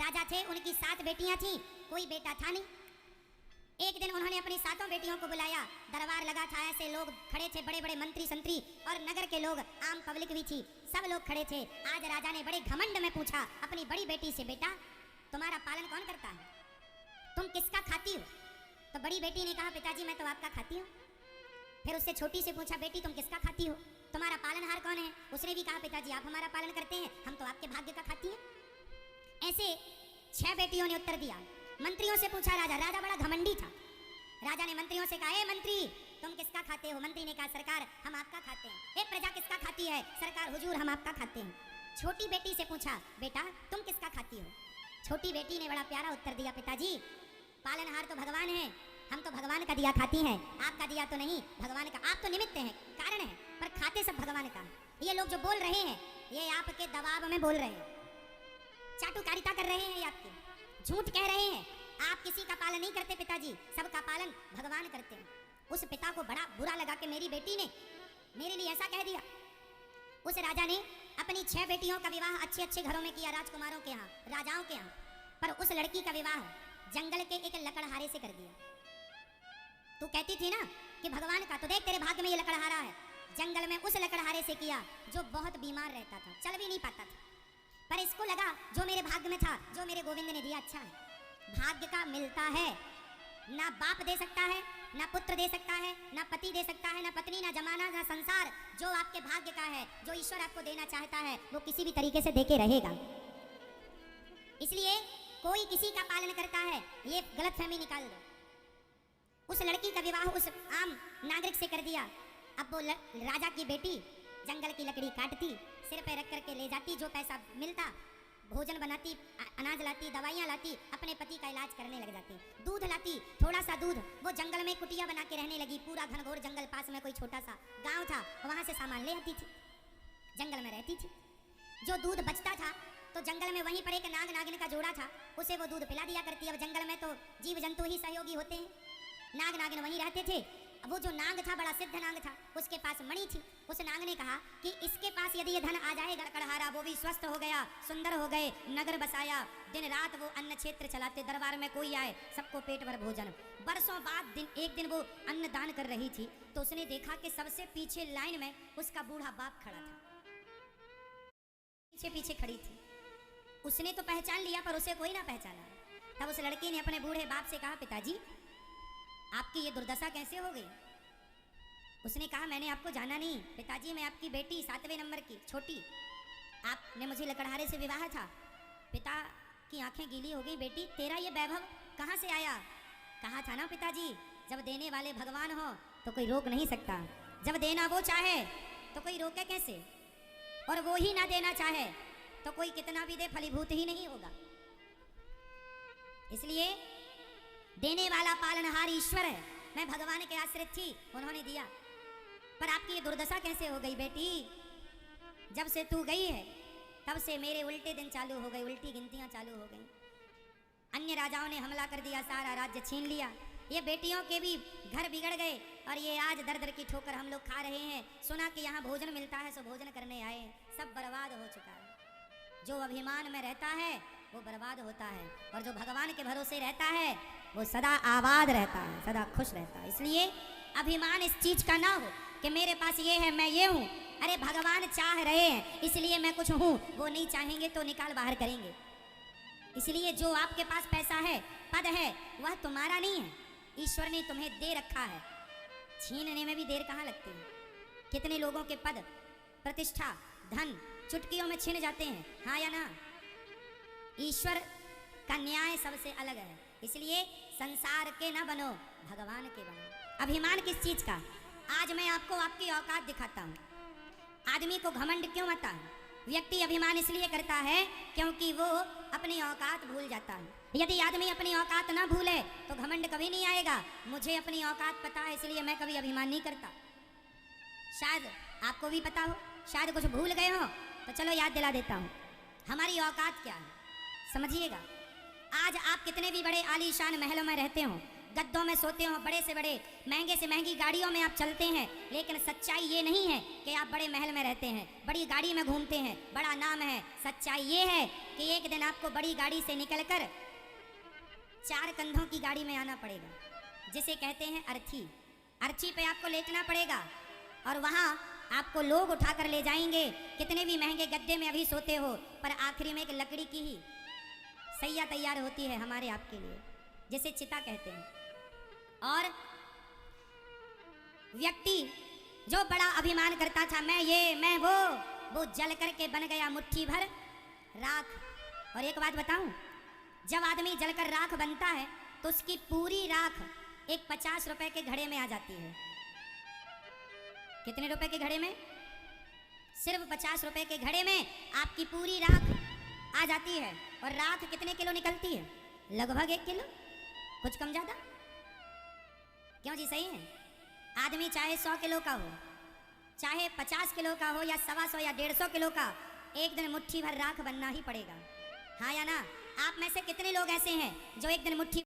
राजा थे, उनकी 7 बेटियां थी, कोई बेटा था नहीं। एक दिन उन्होंने अपनी 7 बेटियों को बुलाया, दरबार लगा था, ऐसे लोग खड़े थे, बड़े बड़े मंत्री संतरी और नगर के लोग, आम पब्लिक भी थी, सब लोग खड़े थे। आज राजा ने बड़े घमंड में पूछा अपनी बड़ी बेटी से, बेटा तुम्हारा पालन कौन करता है, तुम किसका खाती हो? तो बड़ी बेटी ने कहा, पिताजी मैं तो आपका खाती हूँ। फिर उससे छोटी से पूछा, बेटी तुम किसका खाती हो, तुम्हारा पालनहार कौन है? उसने भी कहा, पिताजी आप हमारा पालन करते हैं, हम तो आपके भाग्य का खाती हैं। ऐसे 6 बेटियों ने उत्तर दिया। मंत्रियों से पूछा राजा, राजा बड़ा घमंडी था। राजा ने मंत्रियों से कहा, ए मंत्री तुम किसका खाते हो? मंत्री ने कहा, सरकार हम आपका खाते हैं। ए प्रजा किसका खाती है? सरकार हुजूर हम आपका खाते हैं। छोटी बेटी से पूछा, बेटा तुम किसका खाती हो? छोटी बेटी ने बड़ा प्यारा उत्तर दिया, पिताजी पालनहार तो भगवान है, हम तो भगवान का दिया खाती हैं, आपका दिया तो नहीं, भगवान का। आप तो निमित्त हैं, कारण है, पर खाते सब भगवान का। ये लोग जो बोल रहे हैं ये आपके दबाव में बोल रहे हैं, चाटुकारिता कर रहे हैं, ये आपकी झूठ कह रहे हैं। आप किसी का पालन नहीं करते पिताजी, सबका पालन भगवान करते हैं। उस पिता को बड़ा बुरा लगा कि मेरी बेटी ने मेरे लिए ऐसा कह दिया। उस राजा ने अपनी 6 बेटियों का विवाह अच्छे अच्छे घरों में किया, राजकुमारों के यहाँ, राजाओं के यहाँ, पर उस लड़की का विवाह जंगल के एक लकड़हारे से कर दिया। तू कहती थी ना कि भगवान का, तो देख तेरे भाग्य में ये लकड़हारा है। जंगल में उस लकड़हारे से किया जो बहुत बीमार रहता था, चल भी नहीं पाता था, पर इसको लगा जो मेरे भाग्य में था, जो मेरे गोविंद ने दिया अच्छा है। भाग्य का मिलता है, ना बाप दे सकता है, ना पुत्र दे सकता है, ना पति दे सकता है, ना पत्नी, ना जमाना, ना संसार। जो आपके भाग्य का है, जो ईश्वर आपको देना चाहता है, वो किसी भी तरीके से देके रहेगा। इसलिए कोई किसी का पालन करता है, ये गलतफहमी निकाल दो। उस लड़की का विवाह उस आम नागरिक से कर दिया। अब वो राजा की बेटी जंगल की लकड़ी काटती, सिर पे रख करके ले जाती, जो पैसा मिलता भोजन बनाती, अनाज लाती, दवाइयाँ लाती, अपने पति का इलाज करने लग जाती। दूध लाती, थोड़ा सा दूध, वो जंगल में कुटिया बना के रहने लगी। पूरा घनघोर जंगल, पास में कोई छोटा सा गांव था, वहाँ से सामान ले आती थी, जंगल में रहती थी। जो दूध बचता था तो जंगल में वहीं पर एक नाग नागिन का जोड़ा था, उसे वो दूध पिला दिया करती। अब जंगल में तो जीव जंतु ही सहयोगी होते हैं, नाग नागिन वहीं रहते थे। अब वो जो नाग था बड़ा सिद्ध नाग था, उसके पास मणि थी। उस नाग ने कहा कि इसके पास यदि ये धन आ जाए गड़कड़हारा, वो भी स्वस्थ हो गया, सुंदर हो गए, नगर बसाया, दिन रात वो अन्न क्षेत्र चलाते, दरबार में कोई आए सबको पेट भर भोजन। बरसों बाद एक दिन वो अन्न दान कर रही थी, तो उसने देखा कि सबसे पीछे लाइन में उसका बूढ़ा बाप खड़ा था, पीछे पीछे खड़ी थी। उसने तो पहचान लिया, पर उसे कोई ना पहचाना। तब उस लड़की ने अपने बूढ़े बाप से कहा, पिताजी आपकी ये दुर्दशा कैसे हो गई? उसने कहा, मैंने आपको जाना नहीं पिताजी, मैं आपकी बेटी 7वें नंबर की छोटी, आपने मुझे लकड़हारे से विवाह था। पिता की आंखें गीली हो गई, बेटी तेरा ये वैभव कहाँ से आया? कहा था ना पिताजी, जब देने वाले भगवान हो तो कोई रोक नहीं सकता, जब देना वो चाहे तो कोई रोके कैसे, और वो ही ना देना चाहे तो कोई कितना भी दे फलीभूत ही नहीं होगा। इसलिए देने वाला पालनहार ईश्वर है, मैं भगवान के आश्रित थी, उन्होंने दिया। पर आपकी ये दुर्दशा कैसे हो गई बेटी? जब से तू गई है तब से मेरे उल्टे दिन चालू हो गए, उल्टी गिनतियां चालू हो गई। अन्य राजाओं ने हमला कर दिया, सारा राज्य छीन लिया, ये बेटियों के भी घर बिगड़ गए, और ये आज दर दर की ठोकर हम लोग खा रहे हैं। सुना कि यहाँ भोजन मिलता है, सो भोजन करने आए, सब बर्बाद हो चुका है। जो अभिमान में रहता है वो बर्बाद होता है, और जो भगवान के भरोसे रहता है वो सदा आबाद रहता है, सदा खुश रहता है। इसलिए अभिमान इस चीज का ना हो कि मेरे पास ये है, मैं ये हूँ। अरे भगवान चाह रहे हैं इसलिए मैं कुछ हूँ, वो नहीं चाहेंगे तो निकाल बाहर करेंगे। इसलिए जो आपके पास पैसा है, पद है, वह तुम्हारा नहीं है, ईश्वर ने तुम्हें दे रखा है। छीनने में भी देर कहाँ लगती है? कितने लोगों के पद, प्रतिष्ठा, धन चुटकियों में छिन जाते हैं, हाँ या ना? ईश्वर का न्याय सबसे अलग है। इसलिए संसार के ना बनो, भगवान के बनो। अभिमान किस चीज का? आज मैं आपको आपकी औकात दिखाता हूँ। आदमी को घमंड क्यों आता है? व्यक्ति अभिमान इसलिए करता है क्योंकि वो अपनी औकात भूल जाता है। यदि आदमी अपनी औकात ना भूले तो घमंड कभी नहीं आएगा। मुझे अपनी औकात पता है, इसलिए मैं कभी अभिमान नहीं करता। शायद आपको भी पता हो, शायद कुछ भूल गए हो, तो चलो याद दिला देता हूँ। हमारी औकात क्या है समझिएगा। आज आप कितने भी बड़े आलीशान महलों में रहते हो, गद्दों में सोते हो, बड़े से बड़े महंगे से महंगी गाड़ियों में आप चलते हैं, लेकिन सच्चाई ये नहीं है कि आप बड़े महल में रहते हैं, बड़ी गाड़ी में घूमते हैं, बड़ा नाम है। सच्चाई ये है कि एक दिन आपको बड़ी गाड़ी से निकलकर 4 कंधों की गाड़ी में आना पड़ेगा, जिसे कहते हैं अर्थी। अर्थी पे आपको लेटना पड़ेगा और वहाँ आपको लोग उठाकर ले जाएंगे। कितने भी महंगे गद्दे में अभी सोते हो, पर आखिरी में एक लकड़ी की ही सैया तैयार होती है हमारे आपके लिए, जिसे चिता कहते हैं। और व्यक्ति जो बड़ा अभिमान करता था, मैं ये मैं वो जल करके बन गया मुट्ठी भर राख। और एक बात बताऊं, जब आदमी जलकर राख बनता है तो उसकी पूरी राख एक 50 रुपए के घड़े में आ जाती है। कितने रुपए के घड़े में? सिर्फ 50 रुपए के घड़े में आपकी पूरी राख आ जाती है। और राख कितने किलो निकलती है? लगभग 1 किलो, कुछ कम ज्यादा। क्यों जी? सही है। आदमी चाहे 100 किलो का हो, चाहे 50 किलो का हो, या 125 या 150 किलो का, एक दिन मुट्ठी भर राख बनना ही पड़ेगा। हाँ या ना? आप में से कितने लोग ऐसे हैं जो एक दिन मुट्ठी